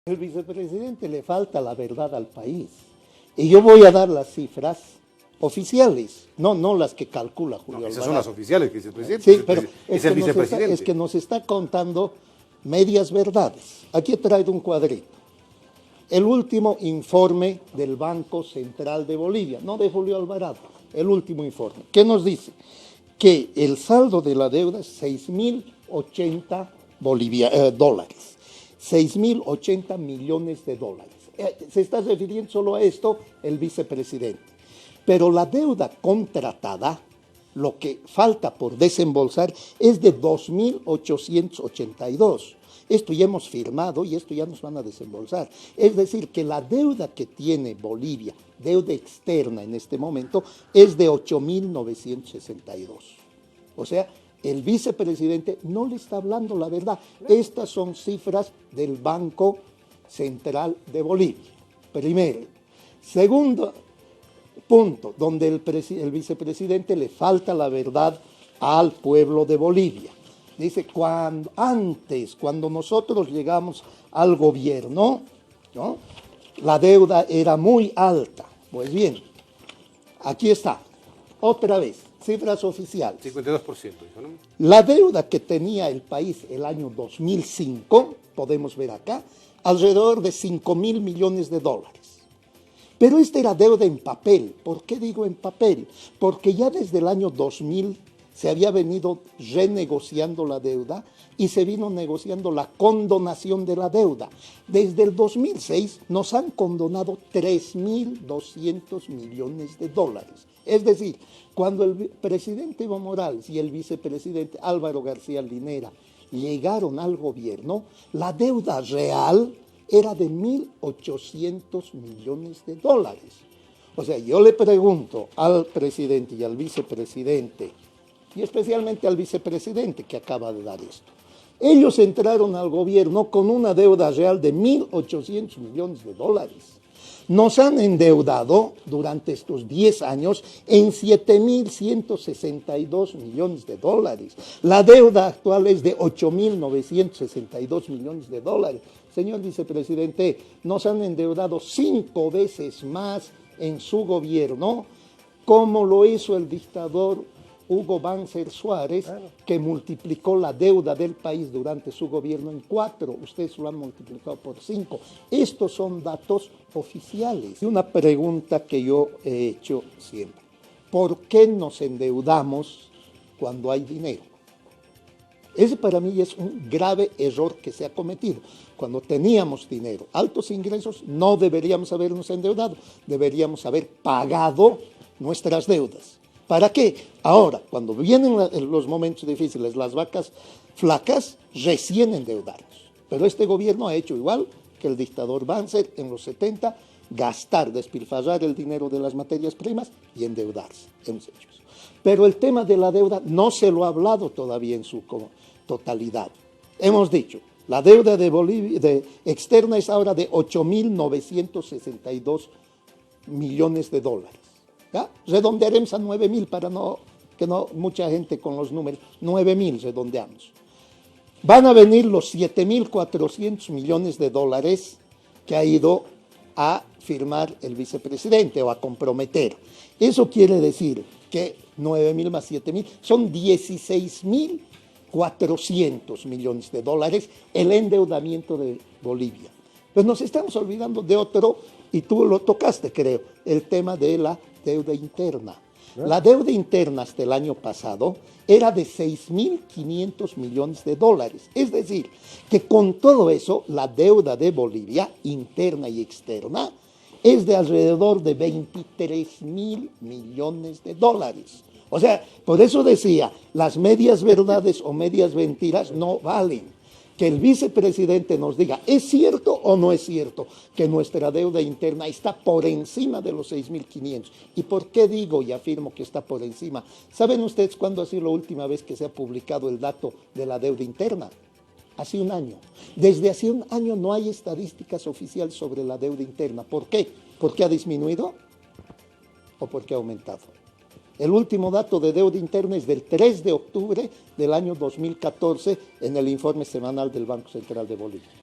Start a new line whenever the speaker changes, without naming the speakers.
El vicepresidente le falta la verdad al país. Y yo voy a dar las cifras oficiales, no las que calcula Julio Alvarado.
Esas son las oficiales que dice el presidente.
Sí, pero
es el vicepresidente.
Es que nos está contando medias verdades. Aquí he traído un cuadrito. El último informe del Banco Central de Bolivia, no de Julio Alvarado, el último informe. ¿Qué nos dice? Que el saldo de la deuda es 6.080 dólares. 6.080 millones de dólares. Se está refiriendo solo a esto el vicepresidente. Pero la deuda contratada, lo que falta por desembolsar, es de 2.882. Esto ya hemos firmado y esto ya nos van a desembolsar. Es decir, que la deuda que tiene Bolivia, deuda externa en este momento, es de 8.962. O sea, el vicepresidente no le está hablando la verdad. Estas son cifras del Banco Central de Bolivia. Primero. Segundo punto, donde el vicepresidente le falta la verdad al pueblo de Bolivia. Dice, cuando nosotros llegamos al gobierno, ¿no?, la deuda era muy alta. Pues bien, aquí está, otra vez, cifras oficiales.
52%. ¿No?
La deuda que tenía el país el año 2005, podemos ver acá, alrededor de 5.000 millones de dólares. Pero esta era deuda en papel. ¿Por qué digo en papel? Porque ya desde el año 2000 se había venido renegociando la deuda y se vino negociando la condonación de la deuda. Desde el 2006 nos han condonado 3.200 millones de dólares. Es decir, cuando el presidente Evo Morales y el vicepresidente Álvaro García Linera llegaron al gobierno, la deuda real era de 1.800 millones de dólares. O sea, yo le pregunto al presidente y al vicepresidente, y especialmente al vicepresidente que acaba de dar esto. Ellos entraron al gobierno con una deuda real de 1.800 millones de dólares. Nos han endeudado durante estos 10 años en 7.162 millones de dólares. La deuda actual es de 8.962 millones de dólares. Señor vicepresidente, nos han endeudado 5 veces más en su gobierno, como lo hizo el dictador Hugo Banzer Suárez, que multiplicó la deuda del país durante su gobierno en 4. Ustedes lo han multiplicado por 5. Estos son datos oficiales. Y una pregunta que yo he hecho siempre. ¿Por qué nos endeudamos cuando hay dinero? Ese para mí es un grave error que se ha cometido. Cuando teníamos dinero, altos ingresos, no deberíamos habernos endeudado. Deberíamos haber pagado nuestras deudas. ¿Para qué? Ahora, cuando vienen los momentos difíciles, las vacas flacas, recién endeudarnos. Pero este gobierno ha hecho igual que el dictador Banzer en los 70, gastar, despilfarrar el dinero de las materias primas y endeudarse. Hemos hecho eso. Pero el tema de la deuda no se lo ha hablado todavía en su totalidad. Hemos dicho, la deuda de Bolivia externa es ahora de 8.962 millones de dólares. ¿Ya? Redondearemos a 9.000 para que no mucha gente con los números. 9.000 redondeamos. Van a venir los 7.400 millones de dólares que ha ido a firmar el vicepresidente o a comprometer. Eso quiere decir que 9.000 más 7.000 son 16.400 millones de dólares el endeudamiento de Bolivia. Pues nos estamos olvidando de otro, y tú lo tocaste, creo, el tema de la deuda interna. La deuda interna hasta el año pasado era de 6.500 millones de dólares. Es decir, que con todo eso, la deuda de Bolivia, interna y externa, es de alrededor de 23.000 millones de dólares. O sea, por eso decía, las medias verdades o medias mentiras no valen. Que el vicepresidente nos diga, ¿es cierto o no es cierto que nuestra deuda interna está por encima de los 6.500? ¿Y por qué digo y afirmo que está por encima? ¿Saben ustedes cuándo ha sido la última vez que se ha publicado el dato de la deuda interna? Hace un año. Desde hace un año no hay estadísticas oficiales sobre la deuda interna. ¿Por qué? ¿Por qué ha disminuido o por qué ha aumentado? El último dato de deuda interna es del 3 de octubre del año 2014 en el informe semanal del Banco Central de Bolivia.